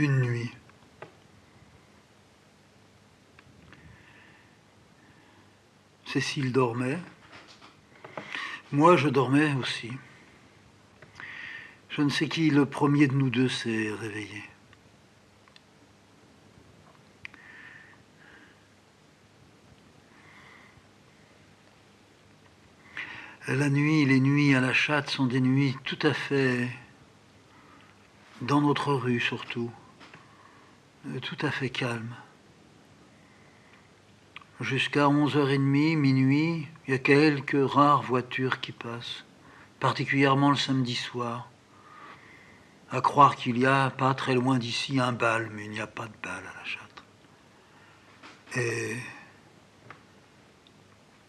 une nuit. Cécile dormait. Moi, je dormais aussi. Je ne sais qui le premier de nous deux s'est réveillé. La nuit, les nuits à la chatte sont des nuits tout à fait, dans notre rue surtout, tout à fait calmes. Jusqu'à 11h30, minuit, il y a quelques rares voitures qui passent, particulièrement le samedi soir. À croire qu'il y a, pas très loin d'ici, un bal, mais il n'y a pas de bal à la Châtre.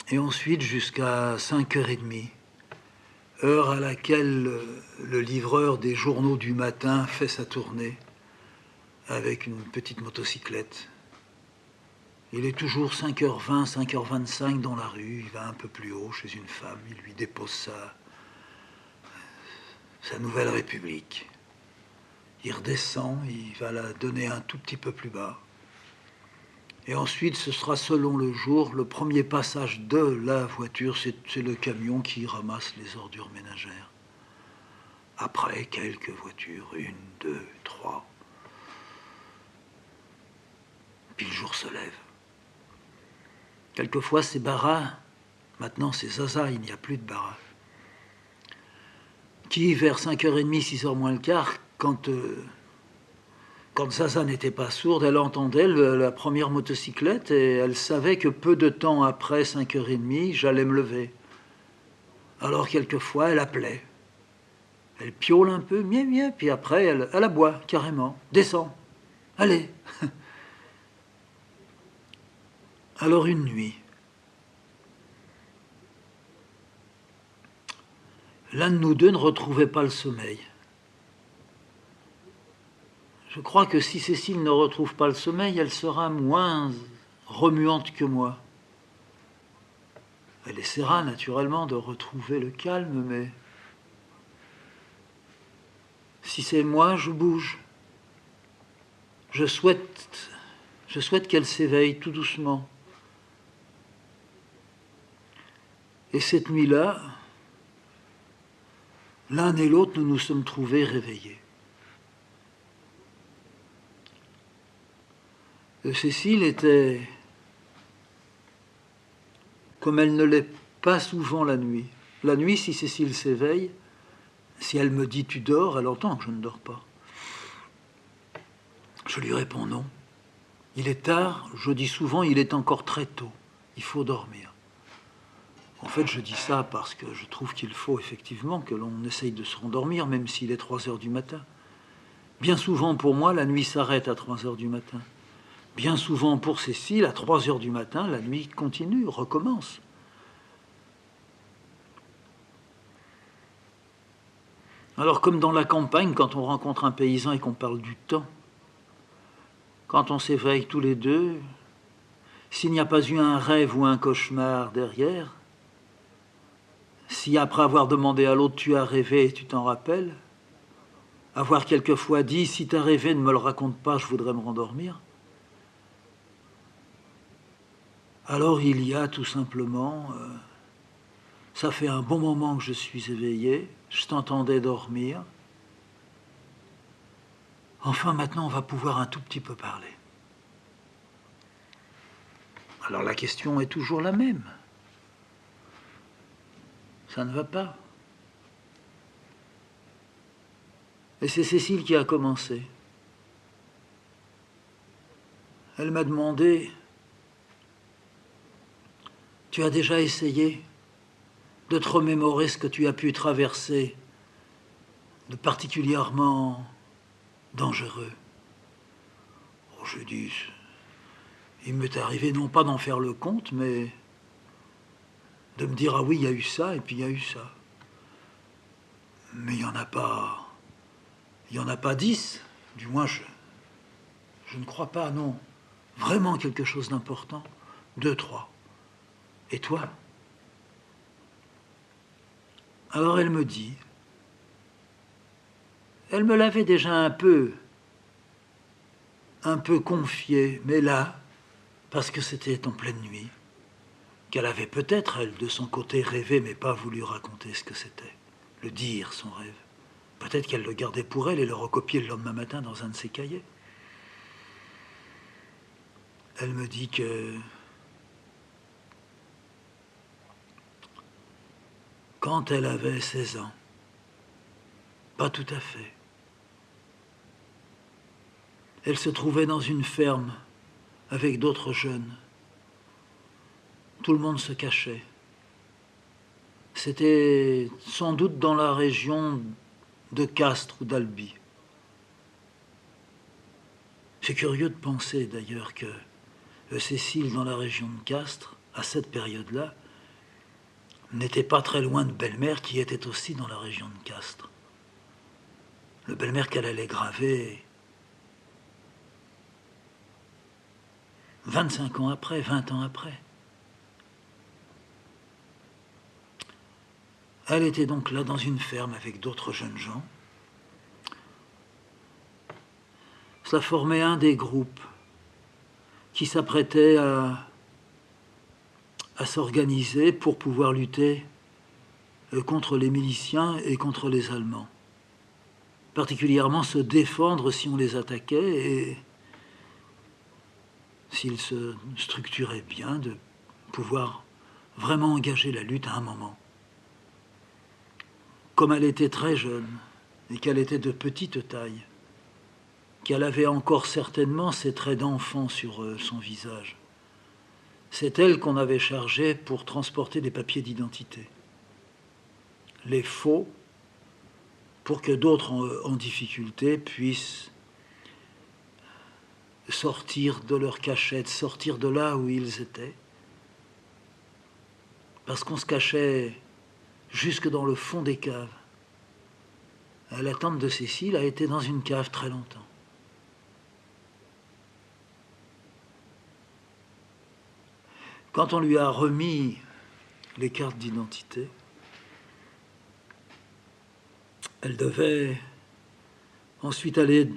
Et ensuite jusqu'à 5h30, heure à laquelle le livreur des journaux du matin fait sa tournée avec une petite motocyclette. Il est toujours 5h20, 5h25 dans la rue, il va un peu plus haut chez une femme, il lui dépose sa nouvelle République. Il redescend, il va la donner un tout petit peu plus bas. Et ensuite, ce sera selon le jour, le premier passage de la voiture, c'est le camion qui ramasse les ordures ménagères. Après, quelques voitures, 1, 2, 3. Puis le jour se lève. Quelquefois, c'est Bara, maintenant c'est Zaza, il n'y a plus de Bara, qui, vers 5h30, 6h moins le quart, quand Zaza n'était pas sourde, elle entendait la première motocyclette et elle savait que peu de temps après 5h30, j'allais me lever. Alors quelquefois, elle appelait. Elle piaule un peu, mieux, mieux, puis après, elle aboie carrément. Descends, allez. Alors une nuit, l'un de nous deux ne retrouvait pas le sommeil. Je crois que si Cécile ne retrouve pas le sommeil, elle sera moins remuante que moi. Elle essaiera naturellement de retrouver le calme, mais si c'est moi, je bouge. Je souhaite qu'elle s'éveille tout doucement. Et cette nuit-là, l'un et l'autre, nous nous sommes trouvés réveillés. Cécile était, comme elle ne l'est pas souvent la nuit. La nuit, si Cécile s'éveille, si elle me dit « tu dors », elle entend que je ne dors pas. Je lui réponds non. Il est tard, je dis souvent, il est encore très tôt. Il faut dormir. En fait, je dis ça parce que je trouve qu'il faut effectivement que l'on essaye de se rendormir, même s'il est 3h du matin. Bien souvent, pour moi, la nuit s'arrête à 3h du matin. Bien souvent, pour Cécile, à 3h du matin, la nuit continue, recommence. Alors, comme dans la campagne, quand on rencontre un paysan et qu'on parle du temps, quand on s'éveille tous les deux, s'il n'y a pas eu un rêve ou un cauchemar derrière, si après avoir demandé à l'autre tu as rêvé et tu t'en rappelles, avoir quelquefois dit si tu as rêvé ne me le raconte pas, je voudrais me rendormir, alors il y a tout simplement, ça fait un bon moment que je suis éveillé, je t'entendais dormir, enfin maintenant on va pouvoir un tout petit peu parler. Alors la question est toujours la même. Ça ne va pas. Et c'est Cécile qui a commencé. Elle m'a demandé « Tu as déjà essayé de te remémorer ce que tu as pu traverser de particulièrement dangereux ?» Oh, je dis « Il m'est arrivé non pas d'en faire le compte, mais de me dire « Ah oui, il y a eu ça, et puis il y a eu ça. » Mais il n'y en a pas... Il n'y en a pas 10. Du moins, je ne crois pas, non. Vraiment quelque chose d'important. 2, 3. Et toi? Alors elle me dit, elle me l'avait déjà un peu un peu confiée, mais là, parce que c'était en pleine nuit, qu'elle avait peut-être, elle, de son côté, rêvé, mais pas voulu raconter ce que c'était, le dire, son rêve. Peut-être qu'elle le gardait pour elle et le recopiait le lendemain matin dans un de ses cahiers. Elle me dit que quand elle avait 16 ans, pas tout à fait, elle se trouvait dans une ferme avec d'autres jeunes. Tout le monde se cachait. C'était sans doute dans la région de Castres ou d'Albi. C'est curieux de penser d'ailleurs que Cécile, dans la région de Castres, à cette période-là, n'était pas très loin de Belle-Mère, qui était aussi dans la région de Castres. Le Belle-Mère qu'elle allait graver 25 ans après, 20 ans après. Elle était donc là dans une ferme avec d'autres jeunes gens. Cela formait un des groupes qui s'apprêtait à s'organiser pour pouvoir lutter contre les miliciens et contre les Allemands. Particulièrement se défendre si on les attaquait et s'ils se structuraient bien, de pouvoir vraiment engager la lutte à un moment. Comme elle était très jeune et qu'elle était de petite taille, qu'elle avait encore certainement ses traits d'enfant sur son visage, c'est elle qu'on avait chargée pour transporter des papiers d'identité. Les faux, pour que d'autres en difficulté puissent sortir de leur cachette, sortir de là où ils étaient. Parce qu'on se cachait jusque dans le fond des caves. La tante de Cécile a été dans une cave très longtemps. Quand on lui a remis les cartes d'identité, elle devait ensuite aller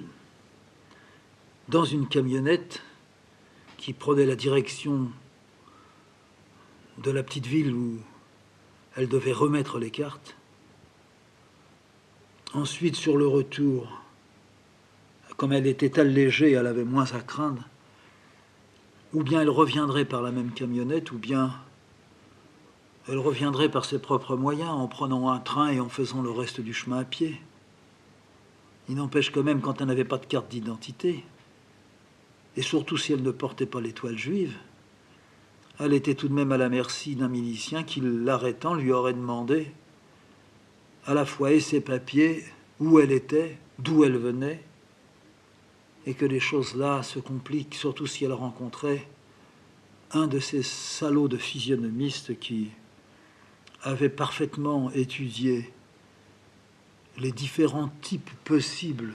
dans une camionnette qui prenait la direction de la petite ville où elle devait remettre les cartes. Ensuite, sur le retour, comme elle était allégée, elle avait moins à craindre, ou bien elle reviendrait par la même camionnette, ou bien elle reviendrait par ses propres moyens, en prenant un train et en faisant le reste du chemin à pied. Il n'empêche quand même, quand elle n'avait pas de carte d'identité, et surtout si elle ne portait pas l'étoile juive, elle était tout de même à la merci d'un milicien qui, l'arrêtant, lui aurait demandé à la fois et ses papiers, où elle était, d'où elle venait, et que les choses là se compliquent, surtout si elle rencontrait un de ces salauds de physionomistes qui avait parfaitement étudié les différents types possibles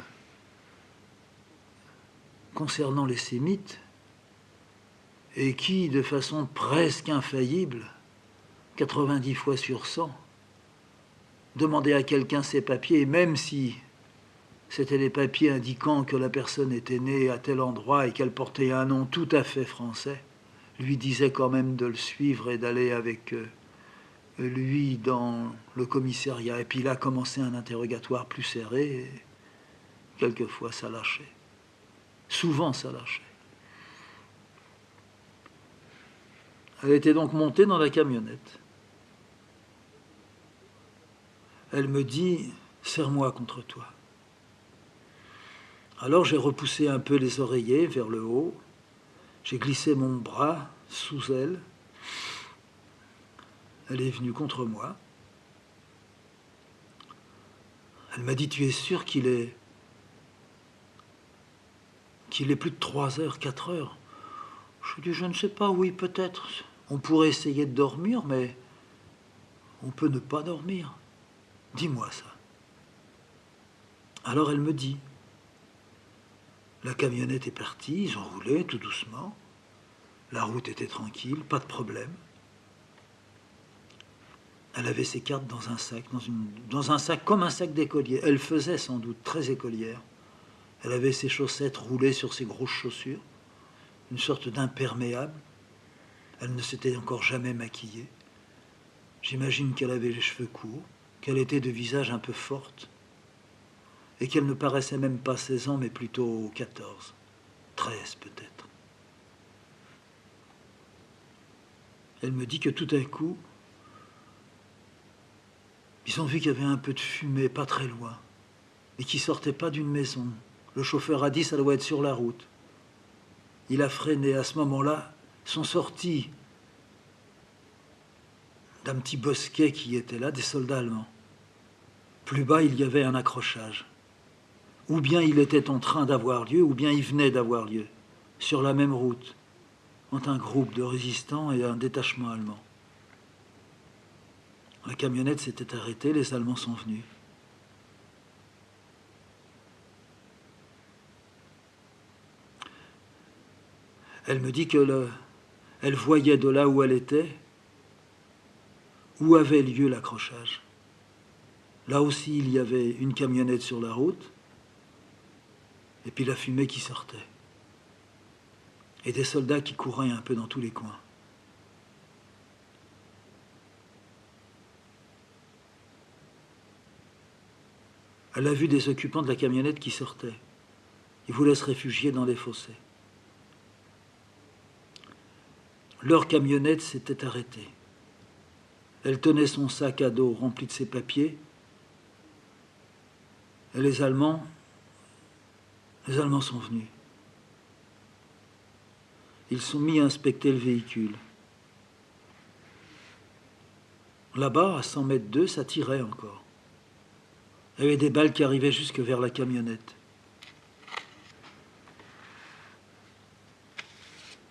concernant les sémites et qui, de façon presque infaillible, 90 fois sur 100, demandait à quelqu'un ses papiers, et même si c'était des papiers indiquant que la personne était née à tel endroit et qu'elle portait un nom tout à fait français, lui disait quand même de le suivre et d'aller avec lui dans le commissariat. Et puis là commençait un interrogatoire plus serré, et quelquefois ça lâchait. Souvent ça lâchait. Elle était donc montée dans la camionnette. Elle me dit « Serre-moi contre toi ». Alors j'ai repoussé un peu les oreillers vers le haut, j'ai glissé mon bras sous elle, elle est venue contre moi. Elle m'a dit « Tu es sûr qu'il est plus de 3 heures, 4 heures ?» Je lui ai dit « Je ne sais pas, oui, peut-être. On pourrait essayer de dormir, mais on peut ne pas dormir. Dis-moi ça. » Alors elle me dit. La camionnette est partie, ils ont roulé tout doucement. La route était tranquille, pas de problème. Elle avait ses cartes dans un sac, dans un sac comme un sac d'écolier. Elle faisait sans doute très écolière. Elle avait ses chaussettes roulées sur ses grosses chaussures, une sorte d'imperméable. Elle ne s'était encore jamais maquillée. J'imagine qu'elle avait les cheveux courts, qu'elle était de visage un peu forte, et qu'elle ne paraissait même pas 16 ans, mais plutôt 14, 13 peut-être. Elle me dit que tout d'un coup, ils ont vu qu'il y avait un peu de fumée pas très loin, et qui sortait pas d'une maison. Le chauffeur a dit ça doit être sur la route. Il a freiné. À ce moment-là, sont sortis d'un petit bosquet qui était là des soldats allemands. Plus bas, il y avait un accrochage. Ou bien il était en train d'avoir lieu, ou bien il venait d'avoir lieu, sur la même route, entre un groupe de résistants et un détachement allemand. La camionnette s'était arrêtée, les Allemands sont venus. Elle me dit que elle voyait de là où elle était, où avait lieu l'accrochage. Là aussi, il y avait une camionnette sur la route, et puis la fumée qui sortait. Et des soldats qui couraient un peu dans tous les coins. Elle a vu des occupants de la camionnette qui sortaient. Ils voulaient se réfugier dans les fossés. Leur camionnette s'était arrêtée. Elle tenait son sac à dos rempli de ses papiers. Et les Allemands sont venus. Ils sont mis à inspecter le véhicule. Là-bas, à 100 mètres d'eux, ça tirait encore. Il y avait des balles qui arrivaient jusque vers la camionnette.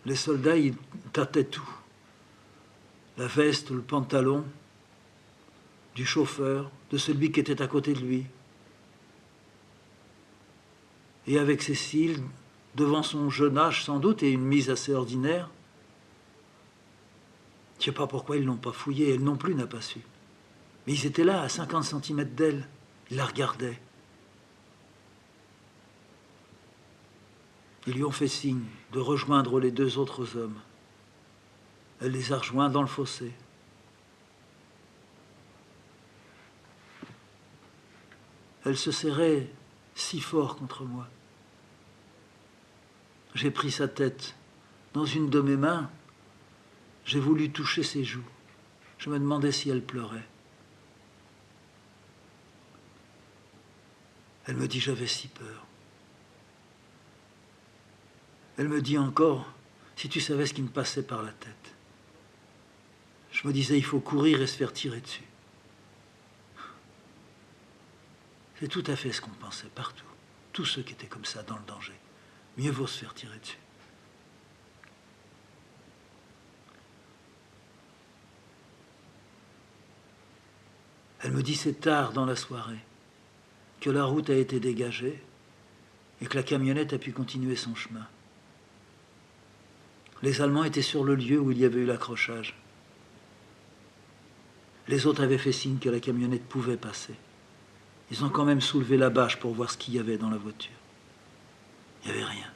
Les soldats, ils tâtaient tout. La veste, le pantalon, du chauffeur, de celui qui était à côté de lui. Et avec Cécile, devant son jeune âge sans doute, et une mise assez ordinaire, je ne sais pas pourquoi ils ne l'ont pas fouillée, elle non plus n'a pas su. Mais ils étaient là, à 50 cm d'elle, ils la regardaient. Ils lui ont fait signe de rejoindre les deux autres hommes. Elle les a rejoints dans le fossé. Elle se serrait si fort contre moi. J'ai pris sa tête dans une de mes mains. J'ai voulu toucher ses joues. Je me demandais si elle pleurait. Elle me dit j'avais si peur. Elle me dit encore, si tu savais ce qui me passait par la tête. Je me disais, il faut courir et se faire tirer dessus. C'est tout à fait ce qu'on pensait partout. Tous ceux qui étaient comme ça dans le danger. Mieux vaut se faire tirer dessus. Elle me dit c'est tard dans la soirée, que la route a été dégagée et que la camionnette a pu continuer son chemin. Les Allemands étaient sur le lieu où il y avait eu l'accrochage. Les autres avaient fait signe que la camionnette pouvait passer. Ils ont quand même soulevé la bâche pour voir ce qu'il y avait dans la voiture. Il n'y avait rien.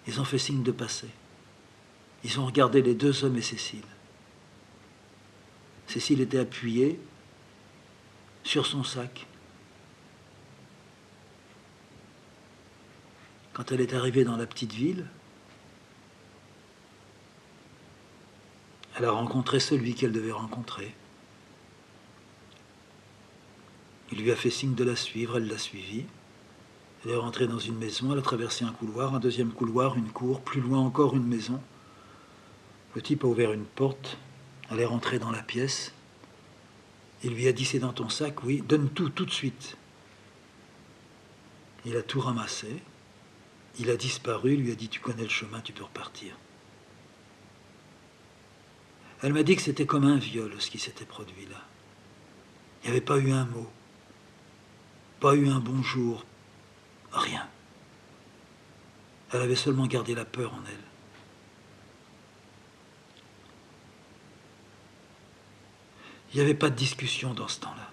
Ils ont fait signe de passer. Ils ont regardé les deux hommes et Cécile. Cécile était appuyée sur son sac. Quand elle est arrivée dans la petite ville, elle a rencontré celui qu'elle devait rencontrer. Il lui a fait signe de la suivre, elle l'a suivi. Elle est rentrée dans une maison, elle a traversé un couloir, un deuxième couloir, une cour, plus loin encore une maison. Le type a ouvert une porte, elle est rentrée dans la pièce. Il lui a dit, c'est dans ton sac, oui, donne tout, tout de suite. Il a tout ramassé, il a disparu, il lui a dit, tu connais le chemin, tu peux repartir. Elle m'a dit que c'était comme un viol, ce qui s'était produit là. Il n'y avait pas eu un mot, pas eu un bonjour, rien. Elle avait seulement gardé la peur en elle. Il n'y avait pas de discussion dans ce temps-là.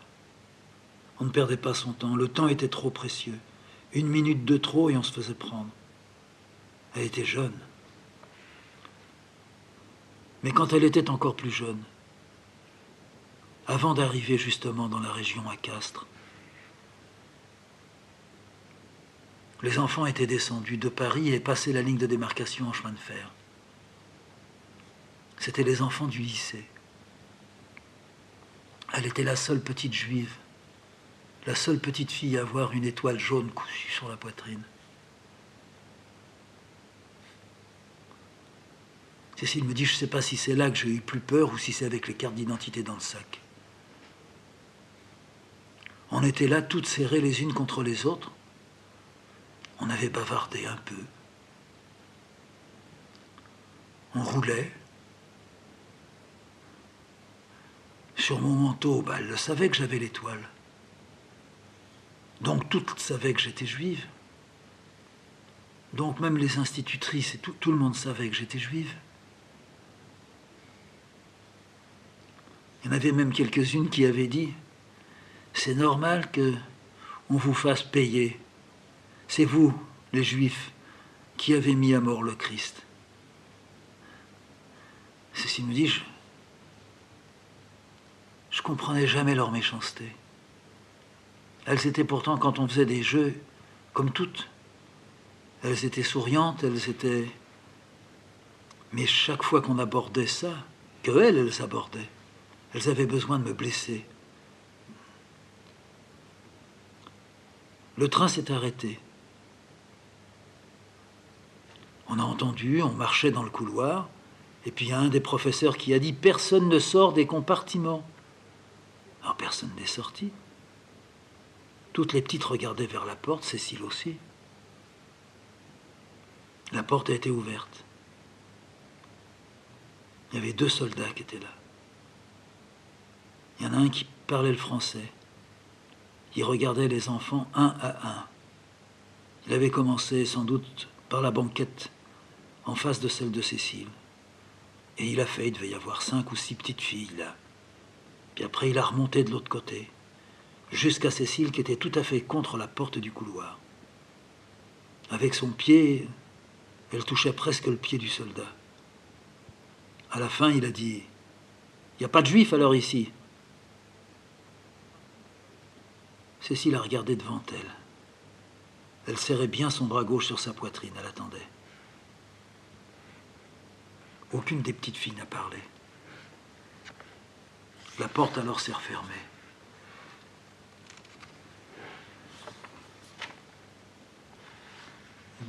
On ne perdait pas son temps, le temps était trop précieux. Une minute de trop et on se faisait prendre. Elle était jeune. Mais quand elle était encore plus jeune, avant d'arriver justement dans la région à Castres, les enfants étaient descendus de Paris et passaient la ligne de démarcation en chemin de fer. C'étaient les enfants du lycée. Elle était la seule petite juive, la seule petite fille à avoir une étoile jaune cousue sur la poitrine. Cécile me dit, je ne sais pas si c'est là que j'ai eu plus peur ou si c'est avec les cartes d'identité dans le sac. On était là, toutes serrées les unes contre les autres. On avait bavardé un peu. On roulait. Sur mon manteau, elle le savait que j'avais l'étoile. Donc toutes savaient que j'étais juive. Donc même les institutrices et tout le monde savait que j'étais juive. Il y en avait même quelques-unes qui avaient dit « C'est normal qu'on vous fasse payer. C'est vous, les Juifs, qui avez mis à mort le Christ. » Cécile me dit « Je comprenais jamais leur méchanceté. Elles étaient pourtant, quand on faisait des jeux, comme toutes. Elles étaient souriantes, elles étaient... Mais chaque fois qu'on abordait ça, elles abordaient, elles avaient besoin de me blesser. Le train s'est arrêté. On a entendu, on marchait dans le couloir, et puis il y a un des professeurs qui a dit « Personne ne sort des compartiments ». Alors personne n'est sorti. Toutes les petites regardaient vers la porte, Cécile aussi. La porte a été ouverte. Il y avait 2 soldats qui étaient là. Il y en a un qui parlait le français. Il regardait les enfants un à un. Il avait commencé sans doute par la banquette en face de celle de Cécile. Et il devait y avoir 5 ou 6 petites filles là. Puis après il a remonté de l'autre côté, jusqu'à Cécile qui était tout à fait contre la porte du couloir. Avec son pied, elle touchait presque le pied du soldat. À la fin, il a dit « Il n'y a pas de juifs alors ici ?» Cécile a regardé devant elle. Elle serrait bien son bras gauche sur sa poitrine, elle attendait. Aucune des petites filles n'a parlé. La porte alors s'est refermée.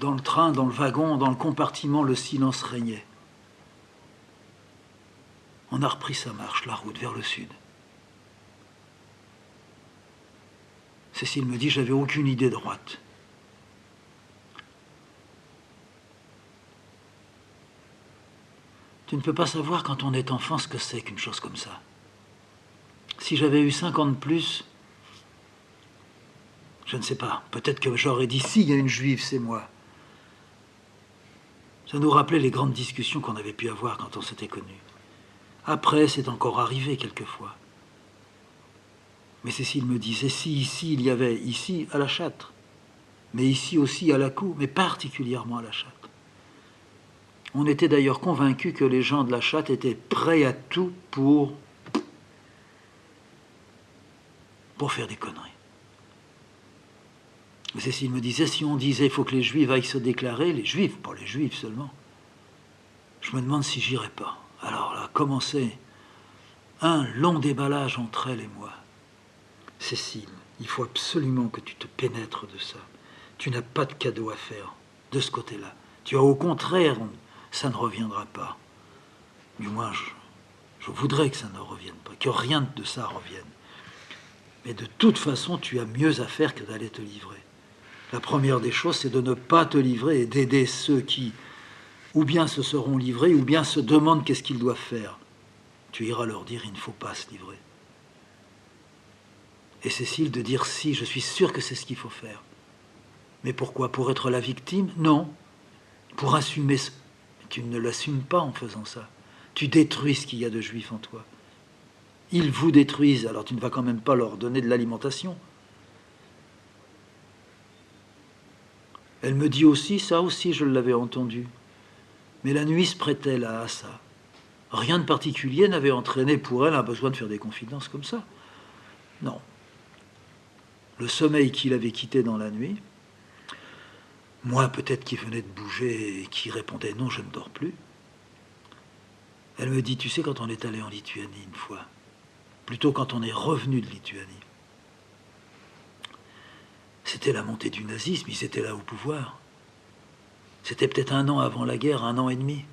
Dans le train, dans le wagon, dans le compartiment, le silence régnait. On a repris sa marche, la route vers le sud. Cécile me dit, j'avais aucune idée droite. Tu ne peux pas savoir quand on est enfant ce que c'est qu'une chose comme ça. Si j'avais eu 5 ans de plus, je ne sais pas, peut-être que j'aurais dit, si, il y a une juive, c'est moi. Ça nous rappelait les grandes discussions qu'on avait pu avoir quand on s'était connus. Après, c'est encore arrivé quelquefois. Mais Cécile me disait, si ici, il y avait, ici, à la Châtre, mais ici aussi à la Cour, mais particulièrement à la Châtre. On était d'ailleurs convaincus que les gens de la Châtre étaient prêts à tout pour faire des conneries. Mais Cécile me disait, si on disait il faut que les Juifs aillent se déclarer, les Juifs, pas les Juifs seulement, je me demande si j'irais pas. Alors là, commençait un long déballage entre elle et moi. Cécile, il faut absolument que tu te pénètres de ça. Tu n'as pas de cadeau à faire de ce côté-là. Tu as au contraire, ça ne reviendra pas. Du moins, je voudrais que ça ne revienne pas, que rien de ça revienne. Mais de toute façon, tu as mieux à faire que d'aller te livrer. La première des choses, c'est de ne pas te livrer et d'aider ceux qui, ou bien se seront livrés, ou bien se demandent qu'est-ce qu'ils doivent faire. Tu iras leur dire, il ne faut pas se livrer. Et Cécile de dire, si, je suis sûr que c'est ce qu'il faut faire. Mais pourquoi? Pour être la victime? Non. Pour assumer... Tu ne l'assumes pas en faisant ça. Tu détruis ce qu'il y a de juif en toi. Ils vous détruisent, alors tu ne vas quand même pas leur donner de l'alimentation. Elle me dit aussi, ça aussi je l'avais entendu, mais la nuit se prêtait là à ça. Rien de particulier n'avait entraîné pour elle un besoin de faire des confidences comme ça. Non. Le sommeil qui l'avait quitté dans la nuit, moi peut-être qui venait de bouger et qui répondait non, je ne dors plus. Elle me dit, tu sais, quand on est allé en Lituanie une fois, plutôt quand on est revenu de Lituanie, c'était la montée du nazisme, ils étaient là au pouvoir. C'était peut-être 1 an avant la guerre, 1 an et demi.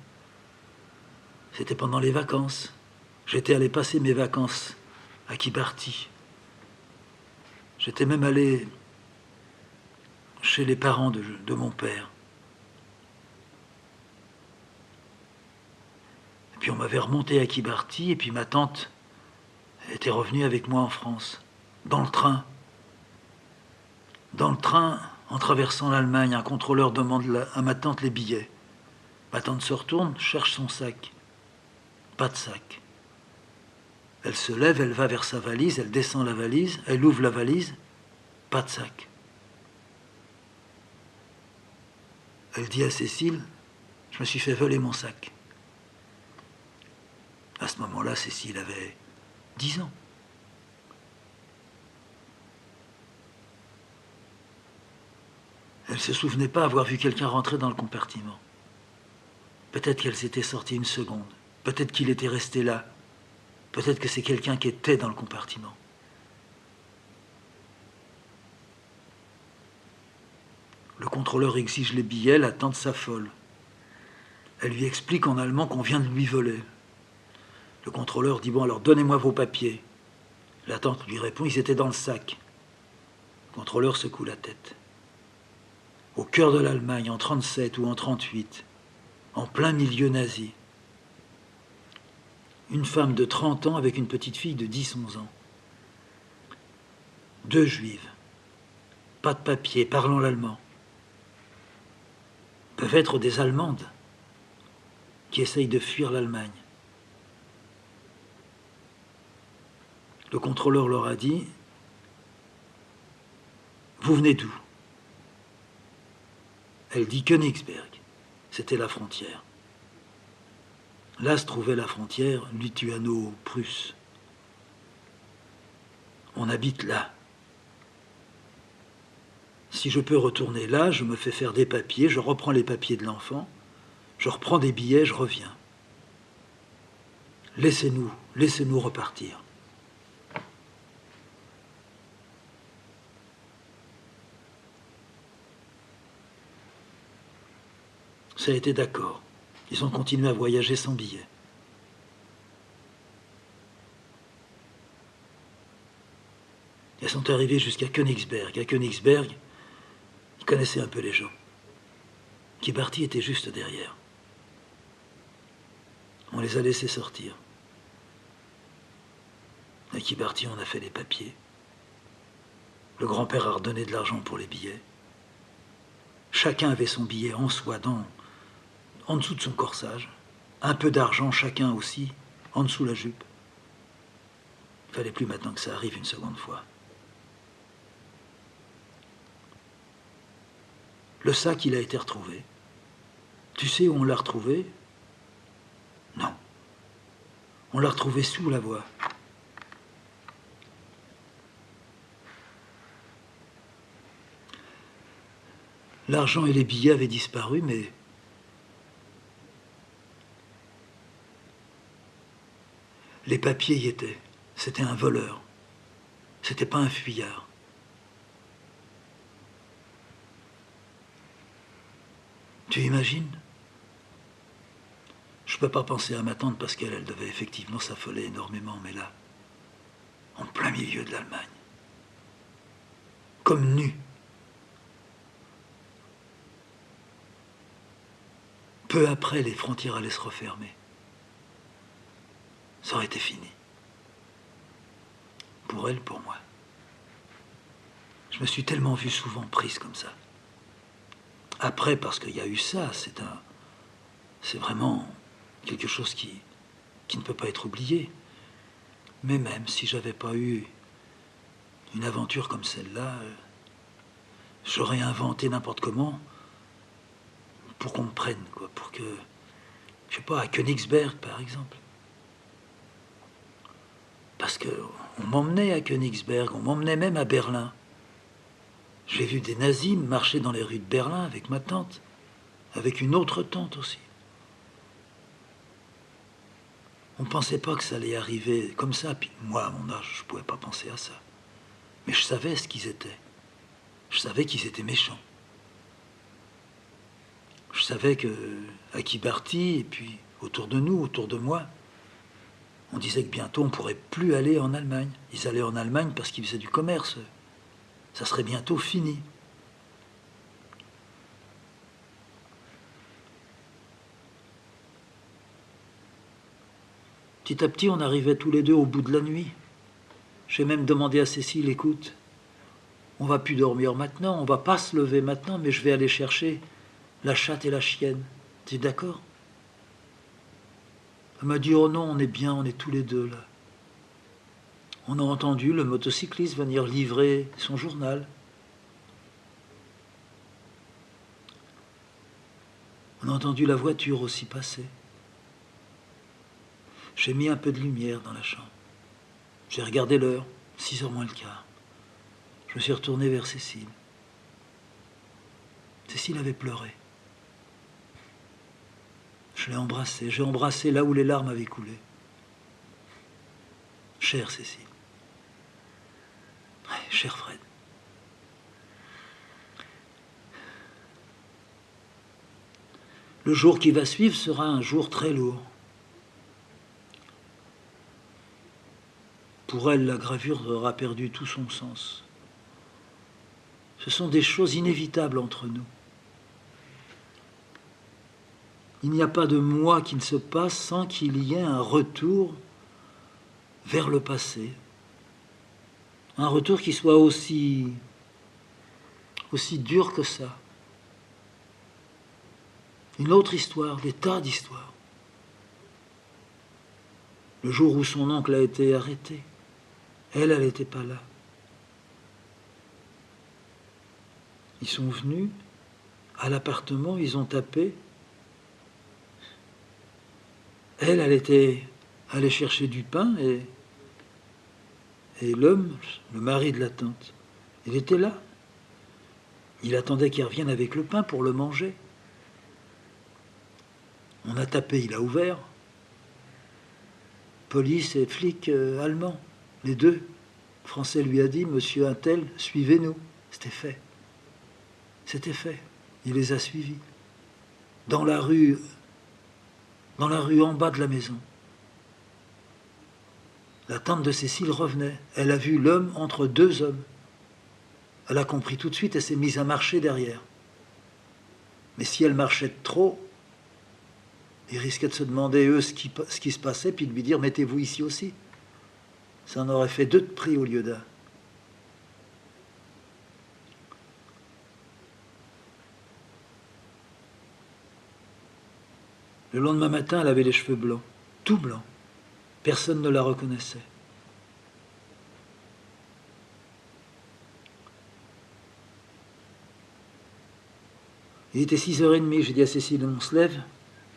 C'était pendant les vacances. J'étais allé passer mes vacances à Kibarty. J'étais même allé chez les parents de mon père. Et puis on m'avait remonté à Kibarty, et puis ma tante était revenue avec moi en France, dans le train. Dans le train, en traversant l'Allemagne, un contrôleur demande à ma tante les billets. Ma tante se retourne, cherche son sac. Pas de sac. Elle se lève, elle va vers sa valise, elle descend la valise, elle ouvre la valise, pas de sac. Elle dit à Cécile, je me suis fait voler mon sac. À ce moment-là, Cécile avait 10 ans. Elle ne se souvenait pas avoir vu quelqu'un rentrer dans le compartiment. Peut-être qu'elle s'était sortie une seconde. Peut-être qu'il était resté là. Peut-être que c'est quelqu'un qui était dans le compartiment. Le contrôleur exige les billets, la tante s'affole. Elle lui explique en allemand qu'on vient de lui voler. Le contrôleur dit, bon alors donnez-moi vos papiers. La tante lui répond, ils étaient dans le sac. Le contrôleur secoue la tête. Au cœur de l'Allemagne, en 1937 ou en 1938, en plein milieu nazi, une femme de 30 ans avec une petite fille de 10-11 ans. 2 juives, pas de papier, parlant l'allemand. Peuvent être des Allemandes qui essayent de fuir l'Allemagne. Le contrôleur leur a dit, vous venez d'où? Elle dit Königsberg, c'était la frontière. Là se trouvait la frontière lituano-prusse. On habite là. Si je peux retourner là, je me fais faire des papiers, je reprends les papiers de l'enfant, je reprends des billets, je reviens. Laissez-nous repartir. Ça a été d'accord. Ils ont continué à voyager sans billets. Ils sont arrivés jusqu'à Königsberg. À Königsberg, ils connaissaient un peu les gens. Kibarty était juste derrière. On les a laissés sortir. À Kibarty, on a fait les papiers. Le grand-père a redonné de l'argent pour les billets. Chacun avait son billet en soie, en dessous de son corsage. Un peu d'argent, chacun aussi, en dessous la jupe. Il ne fallait plus maintenant que ça arrive une seconde fois. Le sac, il a été retrouvé. Tu sais où on l'a retrouvé? Non. On l'a retrouvé sous la voie. L'argent et les billets avaient disparu, mais les papiers y étaient. C'était un voleur. C'était pas un fuyard. Tu imagines? Je ne peux pas penser à ma tante parce qu'elle devait effectivement s'affoler énormément, mais là, en plein milieu de l'Allemagne, comme nue. Peu après, les frontières allaient se refermer. Ça aurait été fini. Pour elle, pour moi. Je me suis tellement vue souvent prise comme ça. Après, parce qu'il y a eu ça, c'est vraiment quelque chose qui ne peut pas être oublié. Mais même si j'avais pas eu une aventure comme celle-là, j'aurais inventé n'importe comment pour qu'on me prenne, quoi, pour que, je sais pas, à Königsberg, par exemple. Parce qu'on m'emmenait à Königsberg, on m'emmenait même à Berlin. J'ai vu des nazis marcher dans les rues de Berlin avec ma tante, avec une autre tante aussi. On ne pensait pas que ça allait arriver comme ça. Puis moi, à mon âge, je ne pouvais pas penser à ça. Mais je savais ce qu'ils étaient. Je savais qu'ils étaient méchants. Je savais que Akibarti, et puis autour de nous, autour de moi, on disait que bientôt on ne pourrait plus aller en Allemagne. Ils allaient en Allemagne parce qu'ils faisaient du commerce. Ça serait bientôt fini. Petit à petit, on arrivait tous les deux au bout de la nuit. J'ai même demandé à Cécile, écoute, on va plus dormir maintenant, on va pas se lever maintenant, mais je vais aller chercher la chatte et la chienne. Tu es d'accord? Elle m'a dit, oh non, on est bien, on est tous les deux là. On a entendu le motocycliste venir livrer son journal. On a entendu la voiture aussi passer. J'ai mis un peu de lumière dans la chambre. J'ai regardé l'heure, 6h moins le quart. Je me suis retourné vers Cécile. Cécile avait pleuré. Je l'ai embrassée. J'ai embrassé là où les larmes avaient coulé. Chère Cécile. Ouais, cher Fred. Le jour qui va suivre sera un jour très lourd. Pour elle, la gravure aura perdu tout son sens. Ce sont des choses inévitables entre nous. Il n'y a pas de moi qui ne se passe sans qu'il y ait un retour vers le passé. Un retour qui soit aussi dur que ça. Une autre histoire, des tas d'histoires. Le jour où son oncle a été arrêté, elle n'était pas là. Ils sont venus à l'appartement, ils ont tapé. Elle était allée chercher du pain et l'homme, le mari de la tante, il était là. Il attendait qu'il revienne avec le pain pour le manger. On a tapé, il a ouvert. Police et flic allemand, les deux. Le Français lui a dit, monsieur Untel, suivez-nous. C'était fait. C'était fait. Il les a suivis. Dans la rue en bas de la maison. La tante de Cécile revenait. Elle a vu l'homme entre deux hommes. Elle a compris tout de suite et s'est mise à marcher derrière. Mais si elle marchait trop, ils risquaient de se demander, eux, ce qui se passait, puis de lui dire, mettez-vous ici aussi. Ça en aurait fait deux de prix au lieu d'un. Le lendemain matin, elle avait les cheveux blancs, tout blancs. Personne ne la reconnaissait. Il était 6h30, j'ai dit à Cécile, on se lève?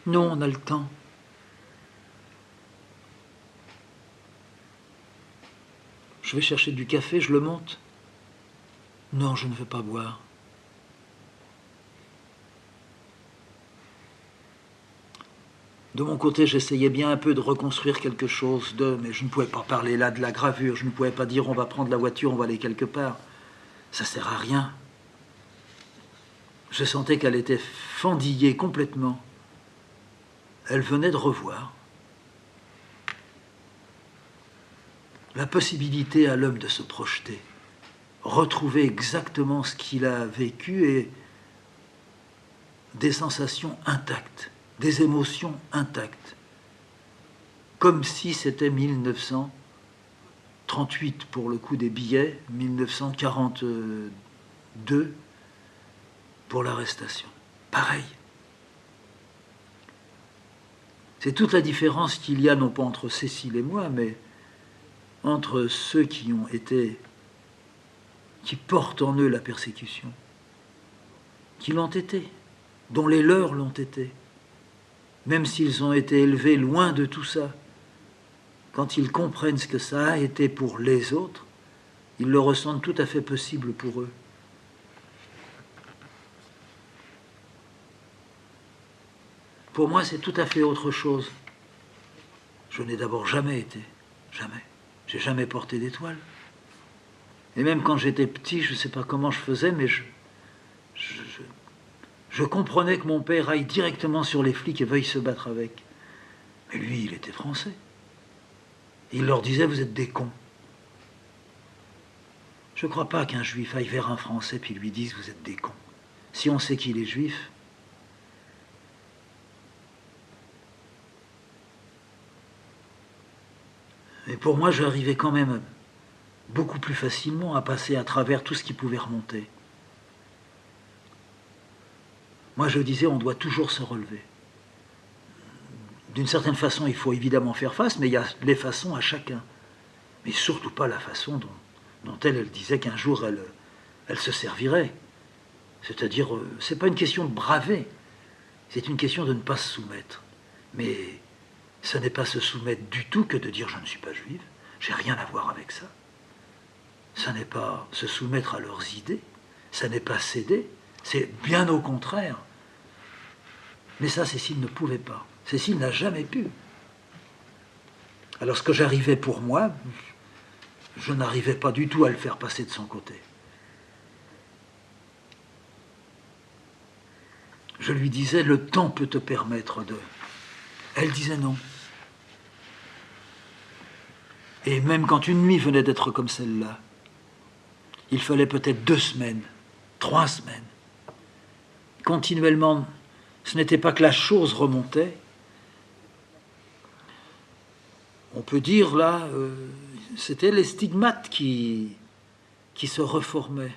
Non, on a le temps. Je vais chercher du café, je le monte. Non, je ne veux pas boire. De mon côté, j'essayais bien un peu de reconstruire quelque chose mais je ne pouvais pas parler là de la gravure, je ne pouvais pas dire on va prendre la voiture, on va aller quelque part. Ça sert à rien. Je sentais qu'elle était fendillée complètement. Elle venait de revoir la possibilité à l'homme de se projeter, retrouver exactement ce qu'il a vécu et des sensations intactes, des émotions intactes, comme si c'était 1938 pour le coup des billets, 1942 pour l'arrestation. Pareil. C'est toute la différence qu'il y a, non pas entre Cécile et moi, mais entre ceux qui portent en eux la persécution, qui l'ont été, dont les leurs l'ont été, même s'ils ont été élevés loin de tout ça. Quand ils comprennent ce que ça a été pour les autres, ils le ressentent tout à fait possible pour eux. Pour moi, c'est tout à fait autre chose. Je n'ai d'abord jamais été, jamais. J'ai jamais porté d'étoile. Et même quand j'étais petit, je ne sais pas comment je faisais, mais je comprenais que mon père aille directement sur les flics et veuille se battre avec. Mais lui, il était français. Il leur disait, vous êtes des cons. Je ne crois pas qu'un juif aille vers un français puis lui dise, vous êtes des cons. Si on sait qu'il est juif, et pour moi, j'arrivais quand même beaucoup plus facilement à passer à travers tout ce qui pouvait remonter. Moi, je disais, on doit toujours se relever. D'une certaine façon, il faut évidemment faire face, mais il y a les façons à chacun. Mais surtout pas la façon dont elle disait qu'un jour, elle se servirait. C'est-à-dire, c'est pas une question de braver, c'est une question de ne pas se soumettre. Mais ça n'est pas se soumettre du tout que de dire je ne suis pas juive, j'ai rien à voir avec ça. Ça n'est pas se soumettre à leurs idées, ça n'est pas céder, c'est bien au contraire. Mais ça, Cécile ne pouvait pas. Cécile n'a jamais pu. Alors ce que j'arrivais pour moi, je n'arrivais pas du tout à le faire passer de son côté. Je lui disais, le temps peut te permettre de... Elle disait non. Et même quand une nuit venait d'être comme celle-là, il fallait peut-être 2 semaines, 3 semaines. Continuellement, ce n'était pas que la chose remontait. On peut dire là, c'était les stigmates qui se reformaient.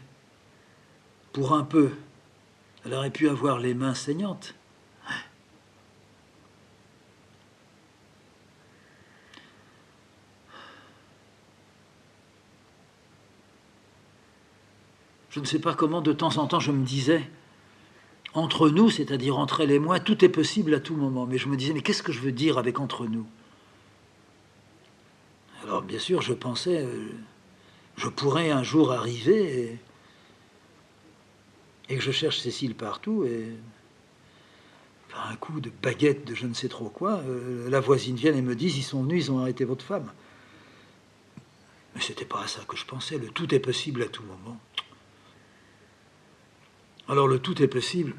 Pour un peu, elle aurait pu avoir les mains saignantes. Je ne sais pas comment, de temps en temps, je me disais, entre nous, c'est-à-dire entre elle et moi, tout est possible à tout moment. Mais je me disais, mais qu'est-ce que je veux dire avec entre nous? Alors, bien sûr, je pensais, je pourrais un jour arriver et que je cherche Cécile partout et par un coup de baguette de je ne sais trop quoi, la voisine vient et me dit, ils sont venus, ils ont arrêté votre femme. Mais c'était pas à ça que je pensais, le tout est possible à tout moment. Alors le tout est possible.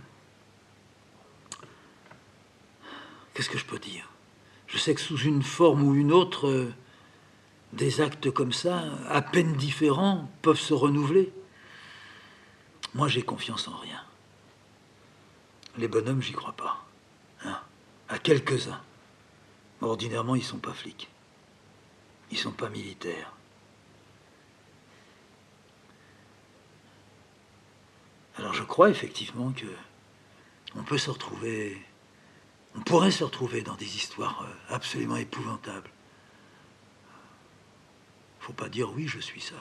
Qu'est-ce que je peux dire? Je sais que sous une forme ou une autre, des actes comme ça, à peine différents, peuvent se renouveler. Moi, j'ai confiance en rien. Les bonhommes, j'y crois pas. Hein? À quelques-uns. Ordinairement, ils sont pas flics. Ils sont pas militaires. Alors je crois effectivement que on peut se retrouver, on pourrait se retrouver dans des histoires absolument épouvantables. Il ne faut pas dire oui, je suis ça.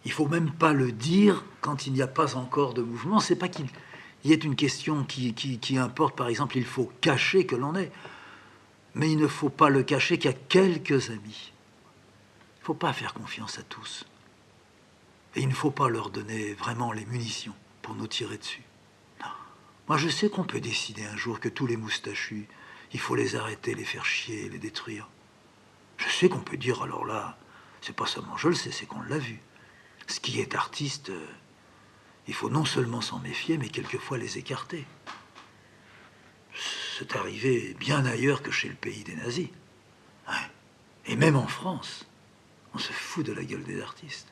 Il ne faut même pas le dire quand il n'y a pas encore de mouvement. C'est pas qu'il y ait une question qui importe. Par exemple, il faut cacher que l'on est. Mais il ne faut pas le cacher qu'il y a quelques amis. Il ne faut pas faire confiance à tous. Et il ne faut pas leur donner vraiment les munitions pour nous tirer dessus. Non. Moi, je sais qu'on peut décider un jour que tous les moustachus, il faut les arrêter, les faire chier, les détruire. Je sais qu'on peut dire, alors là, c'est pas seulement je le sais, c'est qu'on l'a vu. Ce qui est artiste, il faut non seulement s'en méfier, mais quelquefois les écarter. C'est arrivé bien ailleurs que chez le pays des nazis. Ouais. Et même en France, on se fout de la gueule des artistes.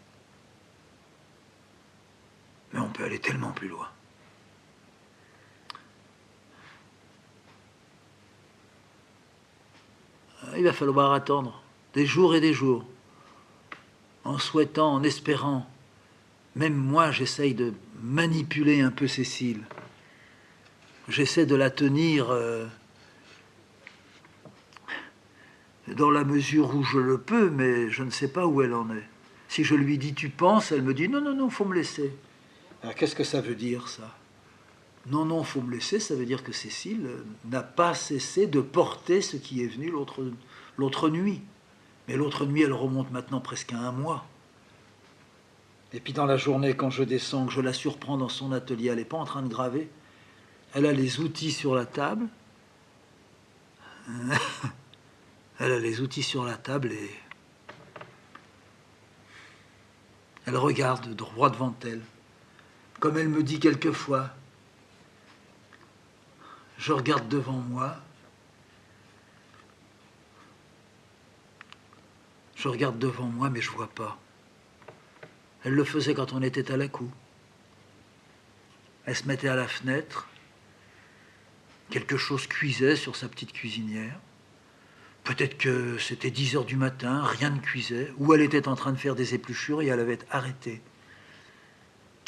Mais on peut aller tellement plus loin. Il va falloir attendre des jours et des jours, en souhaitant, en espérant. Même moi, j'essaye de manipuler un peu Cécile. J'essaie de la tenir dans la mesure où je le peux, mais je ne sais pas où elle en est. Si je lui dis « tu penses », elle me dit « non, non, non, faut me laisser ». Alors qu'est-ce que ça veut dire, ça? Non, non, faut me laisser, ça veut dire que Cécile n'a pas cessé de porter ce qui est venu l'autre nuit. Mais l'autre nuit, elle remonte maintenant presque à un mois. Et puis dans la journée, quand je descends, que je la surprends dans son atelier, elle n'est pas en train de graver. Elle a les outils sur la table. Elle a les outils sur la table et elle regarde droit devant elle. Comme elle me dit quelquefois, je regarde devant moi. Je regarde devant moi, mais je vois pas. Elle le faisait quand on était à la cour. Elle se mettait à la fenêtre. Quelque chose cuisait sur sa petite cuisinière. Peut-être que c'était 10 heures du matin, rien ne cuisait, ou elle était en train de faire des épluchures et elle avait arrêté.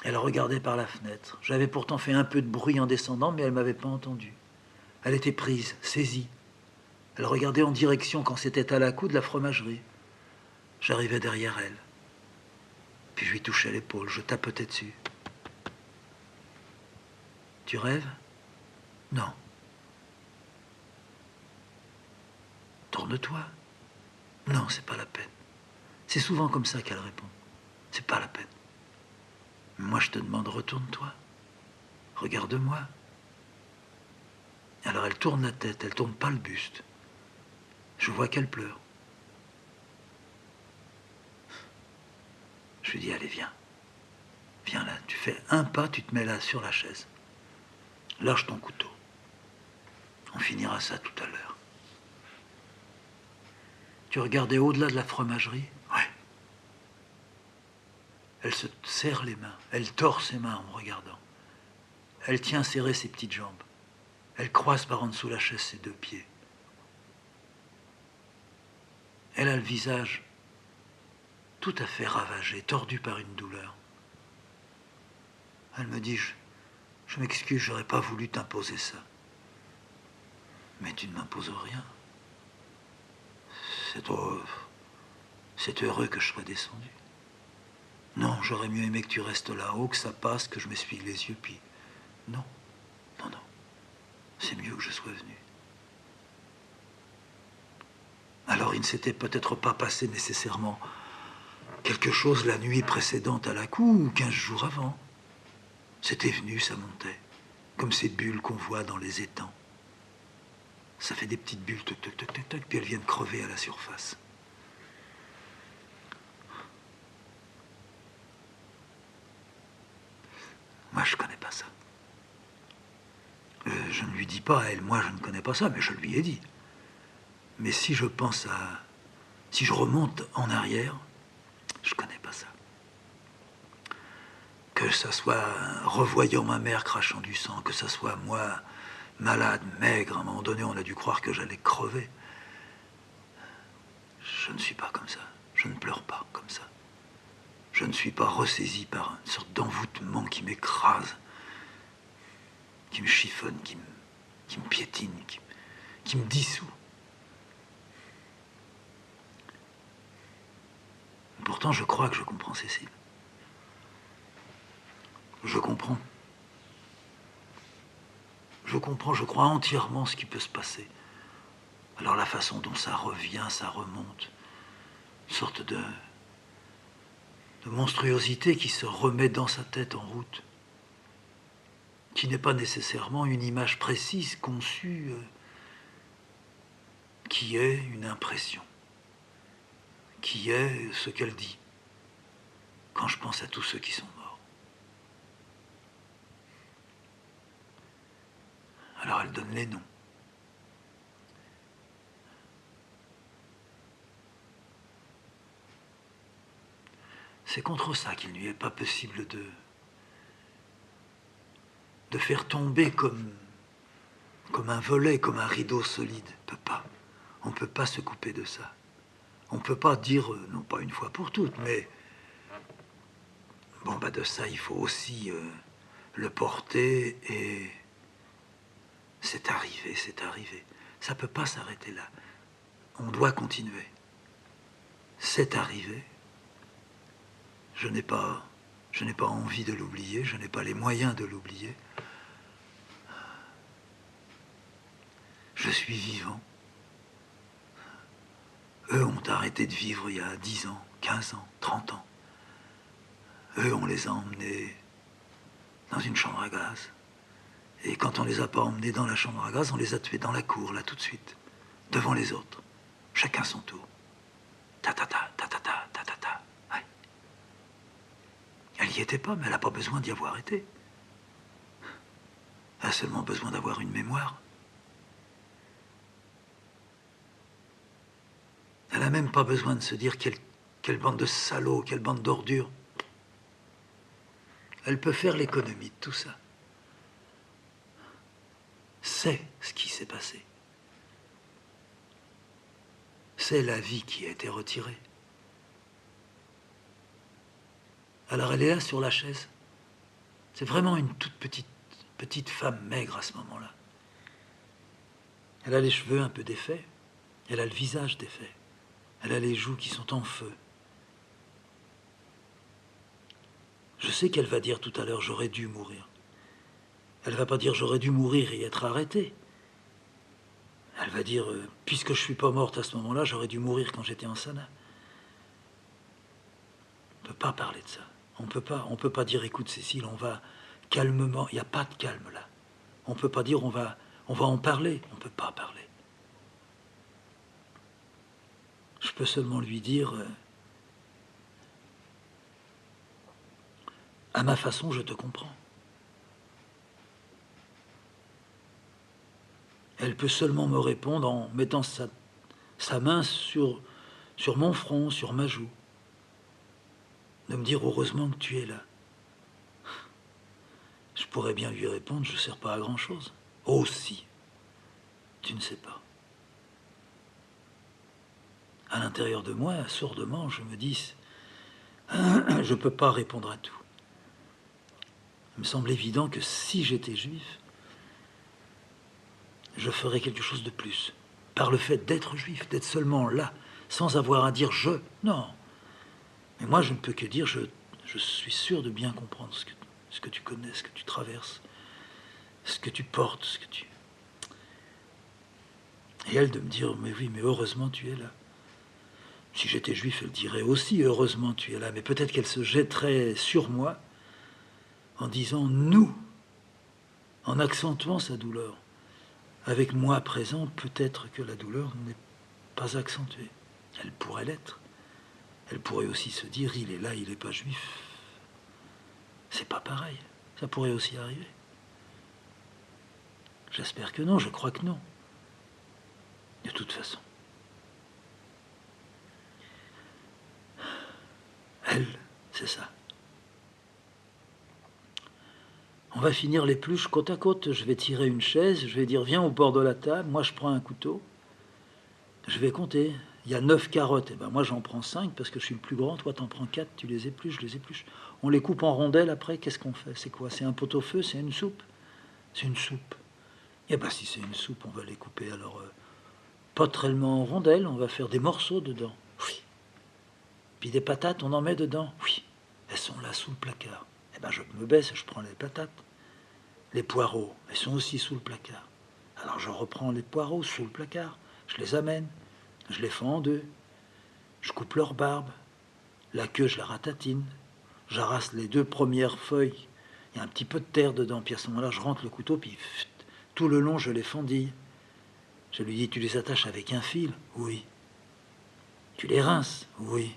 Elle regardait par la fenêtre. J'avais pourtant fait un peu de bruit en descendant, mais elle ne m'avait pas entendu. Elle était prise, saisie. Elle regardait en direction, quand c'était à la cour, de la fromagerie. J'arrivais derrière elle. Puis je lui touchais l'épaule, je tapotais dessus. Tu rêves? Non. Tourne-toi. Non, c'est pas la peine. C'est souvent comme ça qu'elle répond. C'est pas la peine. Moi, je te demande, retourne-toi. Regarde-moi. Alors elle tourne la tête, elle tourne pas le buste. Je vois qu'elle pleure. Je lui dis, allez, viens. Viens là, tu fais un pas, tu te mets là sur la chaise. Lâche ton couteau. On finira ça tout à l'heure. Tu regardais au-delà de la fromagerie? Ouais. Elle se serre les mains, elle tord ses mains en me regardant. Elle tient serrées ses petites jambes. Elle croise par en dessous la chaise ses deux pieds. Elle a le visage tout à fait ravagé, tordu par une douleur. Elle me dit, je m'excuse, j'aurais pas voulu t'imposer ça. Mais tu ne m'imposes rien. C'est heureux que je sois descendu. Non, j'aurais mieux aimé que tu restes là-haut, que ça passe, que je m'essuie les yeux, puis... Non, non, non. C'est mieux que je sois venu. Alors il ne s'était peut-être pas passé nécessairement quelque chose la nuit précédente à la cour, ou 15 jours avant. C'était venu, ça montait, comme ces bulles qu'on voit dans les étangs. Ça fait des petites bulles, toc, toc, toc, toc, toc, puis elles viennent crever à la surface. Moi, je connais pas ça. Je ne lui dis pas à elle, moi, je ne connais pas ça, mais je lui ai dit. Mais si je pense à... Si je remonte en arrière, je connais pas ça. Que ça soit revoyant ma mère crachant du sang, que ça soit moi, malade, maigre, à un moment donné, on a dû croire que j'allais crever. Je ne suis pas comme ça. Je ne pleure pas comme ça. Je ne suis pas ressaisi par une sorte d'envoûtement qui m'écrase, qui me chiffonne, qui me piétine, qui me dissout. Pourtant, je crois que je comprends Cécile. Je comprends. Je crois entièrement ce qui peut se passer. Alors la façon dont ça revient, ça remonte, une sorte de monstruosité qui se remet dans sa tête en route, qui n'est pas nécessairement une image précise, conçue, qui est une impression, qui est ce qu'elle dit, quand je pense à tous ceux qui sont morts. Alors elle donne les noms. C'est contre ça qu'il ne lui est pas possible de faire tomber comme un volet, comme un rideau solide. On ne peut pas se couper de ça. On ne peut pas dire, non pas une fois pour toutes, mais bon, bah de ça, il faut aussi le porter et c'est arrivé, c'est arrivé. Ça ne peut pas s'arrêter là. On doit continuer. C'est arrivé. Je n'ai pas envie de l'oublier, je n'ai pas les moyens de l'oublier. Je suis vivant. Eux ont arrêté de vivre il y a 10 ans, 15 ans, 30 ans. Eux, on les a emmenés dans une chambre à gaz. Et quand on les a pas emmenés dans la chambre à gaz, on les a tués dans la cour, là, tout de suite, devant les autres. Chacun son tour. Ta-ta-ta, ta-ta-ta, ta-ta-ta. Ouais. Elle n'y était pas, mais elle n'a pas besoin d'y avoir été. Elle a seulement besoin d'avoir une mémoire. Elle n'a même pas besoin de se dire quelle bande de salauds, quelle bande d'ordures. Elle peut faire l'économie de tout ça. C'est ce qui s'est passé. C'est la vie qui a été retirée. Alors elle est là sur la chaise. C'est vraiment une toute petite femme maigre à ce moment-là. Elle a les cheveux un peu défaits. Elle a le visage défait. Elle a les joues qui sont en feu. Je sais qu'elle va dire tout à l'heure « j'aurais dû mourir ». Elle va pas dire « j'aurais dû mourir et être arrêtée ». Elle va dire « puisque je suis pas morte à ce moment-là, j'aurais dû mourir quand j'étais en sana ». On ne peut pas parler de ça. On peut pas dire « écoute Cécile, on va calmement ». Il n'y a pas de calme là. On ne peut pas dire « on va en parler ». On ne peut pas parler. Je peux seulement lui dire à ma façon, je te comprends. Elle peut seulement me répondre en mettant sa main sur mon front, sur ma joue. De me dire heureusement que tu es là. Je pourrais bien lui répondre, je ne sers pas à grand-chose. Oh si, tu ne sais pas. À l'intérieur de moi, sourdement, je me dis, je ne peux pas répondre à tout. Il me semble évident que si j'étais juif, je ferais quelque chose de plus. Par le fait d'être juif, d'être seulement là, sans avoir à dire je. Non. Mais moi, je ne peux que dire je suis sûr de bien comprendre ce que tu connais, ce que tu traverses, ce que tu portes, ce que tu... Et elle de me dire, mais oui, mais heureusement tu es là. Si j'étais juif, elle dirait aussi, heureusement tu es là. Mais peut-être qu'elle se jetterait sur moi en disant nous, en accentuant sa douleur. Avec moi présent, peut-être que la douleur n'est pas accentuée. Elle pourrait l'être. Elle pourrait aussi se dire, il est là, il n'est pas juif. C'est pas pareil. Ça pourrait aussi arriver. J'espère que non, je crois que non. De toute façon. Elle, c'est ça. On va finir l'épluche côte à côte. Je vais tirer une chaise, je vais dire viens au bord de la table, moi je prends un couteau. Je vais compter. Il y a 9 carottes. Et ben moi j'en prends 5 parce que je suis le plus grand. Toi t'en prends 4, tu les épluches, je les épluche. On les coupe en rondelles après, qu'est-ce qu'on fait? C'est quoi? C'est un pot-au-feu? C'est une soupe? C'est une soupe. Et ben si c'est une soupe, on va les couper alors pas tellement en rondelles, on va faire des morceaux dedans. Oui. Puis des patates, on en met dedans. Oui. Elles sont là sous le placard. Et ben je me baisse, je prends les patates. Les poireaux, elles sont aussi sous le placard. Alors je reprends les poireaux sous le placard, je les amène, je les fends en deux, je coupe leur barbe, la queue je la ratatine, j'arrache les 2 premières feuilles, il y a un petit peu de terre dedans, puis à ce moment-là je rentre le couteau, puis tout le long je les fendille. Je lui dis, tu les attaches avec un fil? Oui. Tu les rinces? Oui.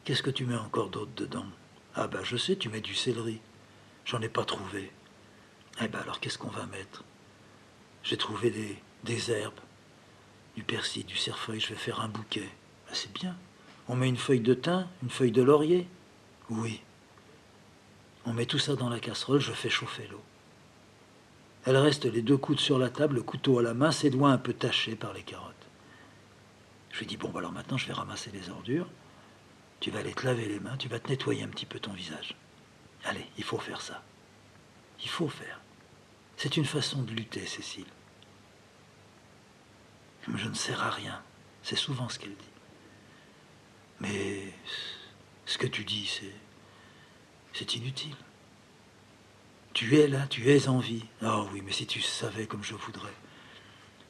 Qu'est-ce que tu mets encore d'autre dedans? Ah ben je sais, tu mets du céleri. J'en ai pas trouvé. Eh ben alors qu'est-ce qu'on va mettre? J'ai trouvé des herbes, du persil, du cerfeuil, je vais faire un bouquet. Ben c'est bien. On met une feuille de thym, une feuille de laurier? Oui. On met tout ça dans la casserole, je fais chauffer l'eau. Elle reste les 2 coudes sur la table, le couteau à la main, ses doigts un peu tachés par les carottes. Je lui dis, bon, ben alors maintenant je vais ramasser les ordures, tu vas aller te laver les mains, tu vas te nettoyer un petit peu ton visage. Allez, il faut faire ça. Il faut faire. C'est une façon de lutter, Cécile. Je ne sers à rien. C'est souvent ce qu'elle dit. Mais ce que tu dis, c'est inutile. Tu es là, tu es en vie. Ah oui, mais si tu savais comme je voudrais.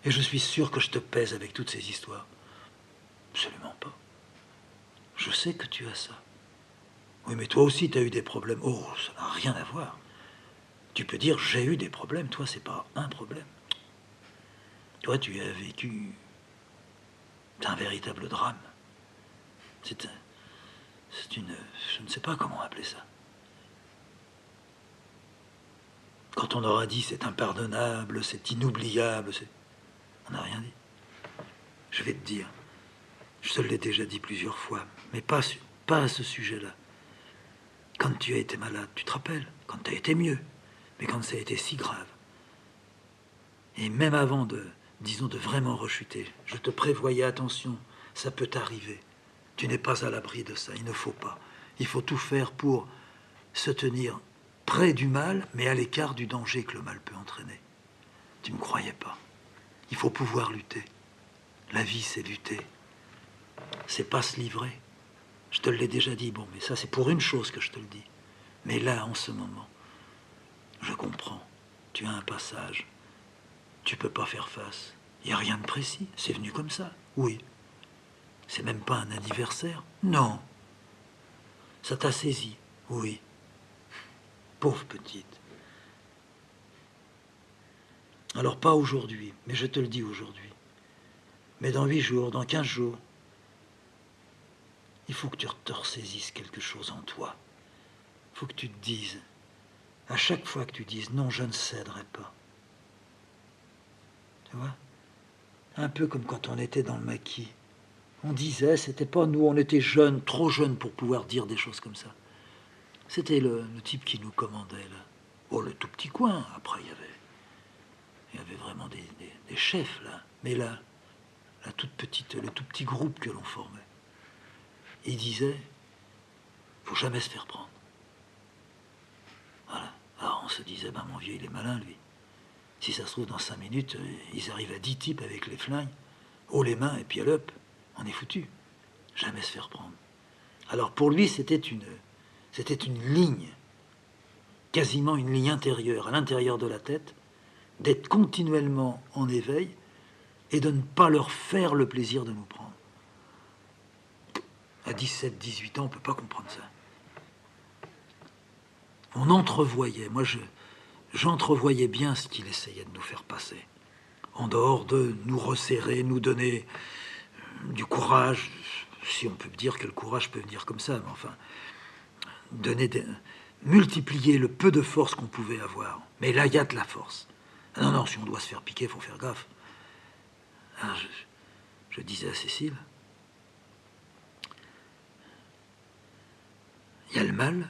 Et je suis sûr que je te pèse avec toutes ces histoires. Absolument pas. Je sais que tu as ça. Oui, mais toi aussi, tu as eu des problèmes. Oh, ça n'a rien à voir. Tu peux dire, j'ai eu des problèmes. Toi, c'est pas un problème. Toi, tu as vécu un véritable drame. C'est une... Je ne sais pas comment appeler ça. Quand on aura dit c'est impardonnable, c'est inoubliable, on n'a rien dit. Je vais te dire, je te l'ai déjà dit plusieurs fois, mais pas à ce sujet-là. Quand tu as été malade, tu te rappelles, quand tu as été mieux, mais quand ça a été si grave. Et même avant disons, de vraiment rechuter, je te prévoyais, attention, ça peut t'arriver. Tu n'es pas à l'abri de ça, il ne faut pas. Il faut tout faire pour se tenir près du mal, mais à l'écart du danger que le mal peut entraîner. Tu ne me croyais pas. Il faut pouvoir lutter. La vie, c'est lutter. C'est pas se livrer. Je te l'ai déjà dit, bon, mais ça, c'est pour une chose que je te le dis. Mais là, en ce moment, je comprends. Tu as un passage. Tu peux pas faire face. Il n'y a rien de précis. C'est venu comme ça. Oui. C'est même pas un anniversaire. Non. Ça t'a saisi. Oui. Pauvre petite. Alors pas aujourd'hui, mais je te le dis aujourd'hui. Mais dans 8 jours, dans 15 jours, il faut que tu te ressaisisses quelque chose en toi. Il faut que tu te dises, à chaque fois que tu dises non, je ne céderai pas. Tu vois? Un peu comme quand on était dans le maquis. On disait, c'était pas nous, on était jeunes, trop jeunes pour pouvoir dire des choses comme ça. C'était le type qui nous commandait, là. Oh, le tout petit coin. Après, il y avait vraiment des chefs, là. Mais là, le tout petit groupe que l'on formait. Il disait, faut jamais se faire prendre. Voilà. Alors on se disait, ben mon vieux, il est malin, lui. Si ça se trouve, dans 5 minutes, ils arrivent à 10 types avec les flingues, haut les mains, et puis à l'up, on est foutu. Jamais se faire prendre. Alors pour lui, c'était une ligne, quasiment une ligne intérieure, à l'intérieur de la tête, d'être continuellement en éveil et de ne pas leur faire le plaisir de nous prendre. À 17, 18 ans, on ne peut pas comprendre ça. On entrevoyait, j'entrevoyais bien ce qu'il essayait de nous faire passer. En dehors de nous resserrer, nous donner du courage, si on peut dire que le courage peut venir comme ça, mais enfin, multiplier le peu de force qu'on pouvait avoir. Mais là, il y a de la force. Non, non, si on doit se faire piquer, il faut faire gaffe. Alors, je disais à Cécile, il y a le mal,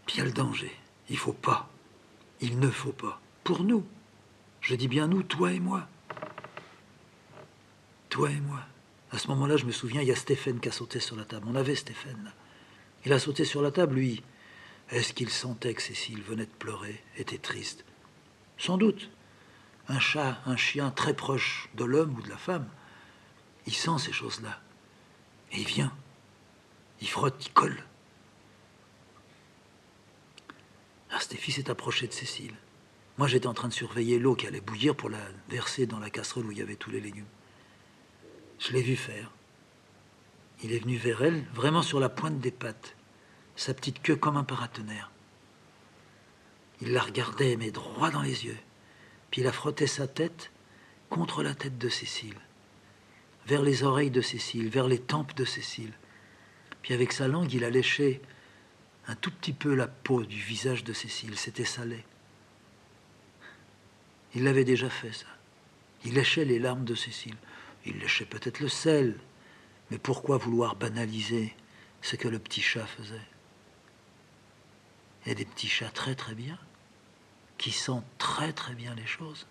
puis il y a le danger. Il faut pas. Il ne faut pas. Pour nous. Je dis bien nous, toi et moi. Toi et moi. À ce moment-là, je me souviens, il y a Stéphane qui a sauté sur la table. On avait Stéphane, là. Il a sauté sur la table, lui. Est-ce qu'il sentait que Cécile venait de pleurer, était triste? Sans doute. Un chat, un chien très proche de l'homme ou de la femme, il sent ces choses-là. Et il vient. Il frotte, il colle. Alors Stéphie s'est approché de Cécile. Moi, j'étais en train de surveiller l'eau qui allait bouillir pour la verser dans la casserole où il y avait tous les légumes. Je l'ai vu faire. Il est venu vers elle, vraiment sur la pointe des pattes, sa petite queue comme un paratonnerre. Il la regardait, mais droit dans les yeux. Puis il a frotté sa tête contre la tête de Cécile, vers les oreilles de Cécile, vers les tempes de Cécile. Puis avec sa langue, il a léché un tout petit peu la peau du visage de Cécile. C'était salé. Il l'avait déjà fait, ça. Il léchait les larmes de Cécile. Il léchait peut-être le sel. Mais pourquoi vouloir banaliser ce que le petit chat faisait? Il y a des petits chats très très bien, qui sentent très très bien les choses.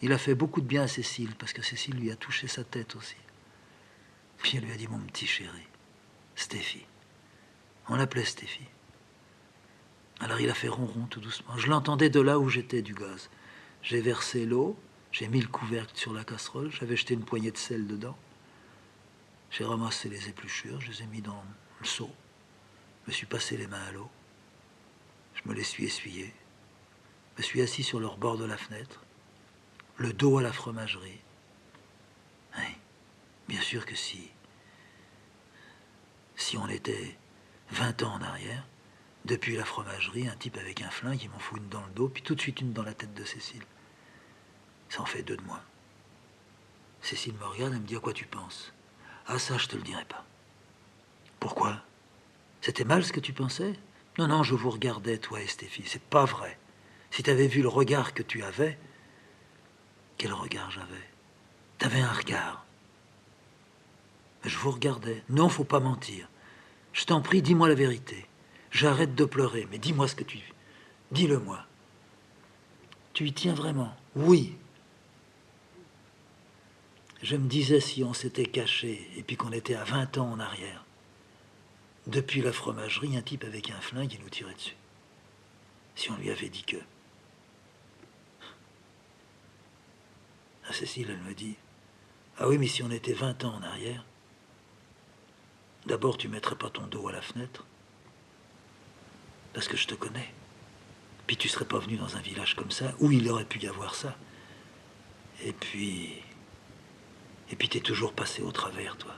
Il a fait beaucoup de bien à Cécile, parce que Cécile lui a touché sa tête aussi. Puis elle lui a dit, mon petit chéri, Stéphie. On l'appelait Stéphie. Alors il a fait ronron tout doucement. Je l'entendais de là où j'étais du gaz. J'ai versé l'eau, j'ai mis le couvercle sur la casserole, j'avais jeté une poignée de sel dedans. J'ai ramassé les épluchures, je les ai mis dans le seau. Je me suis passé les mains à l'eau. Je me les suis essuyés. Je me suis assis sur le bord de la fenêtre. le dos à la fromagerie. Oui, bien sûr que si. Si on était 20 ans en arrière, depuis la fromagerie, un type avec un flingue, il m'en fout une dans le dos, puis tout de suite une dans la tête de Cécile. Ça en fait 2 de moins. Cécile me regarde, elle me dit: à quoi tu penses? Ah, ça, je te le dirai pas. Pourquoi? C'était mal ce que tu pensais? Non, non, je vous regardais, toi et Stéphie. C'est pas vrai. Si t'avais vu le regard que tu avais... Quel regard j'avais? T'avais un regard. Je vous regardais. Non, faut pas mentir. Je t'en prie, dis-moi la vérité. J'arrête de pleurer, mais dis-moi ce que tu... Dis-le-moi. Tu y tiens vraiment? Oui. Je me disais, si on s'était caché et puis qu'on était à 20 ans en arrière, depuis la fromagerie, un type avec un flingue, il nous tirait dessus. Si on lui avait dit que... Ah, Cécile, elle me dit: ah oui, mais si on était 20 ans en arrière, d'abord tu mettrais pas ton dos à la fenêtre, parce que je te connais. Puis tu serais pas venu dans un village comme ça, où il aurait pu y avoir ça. Et puis t'es toujours passé au travers, toi.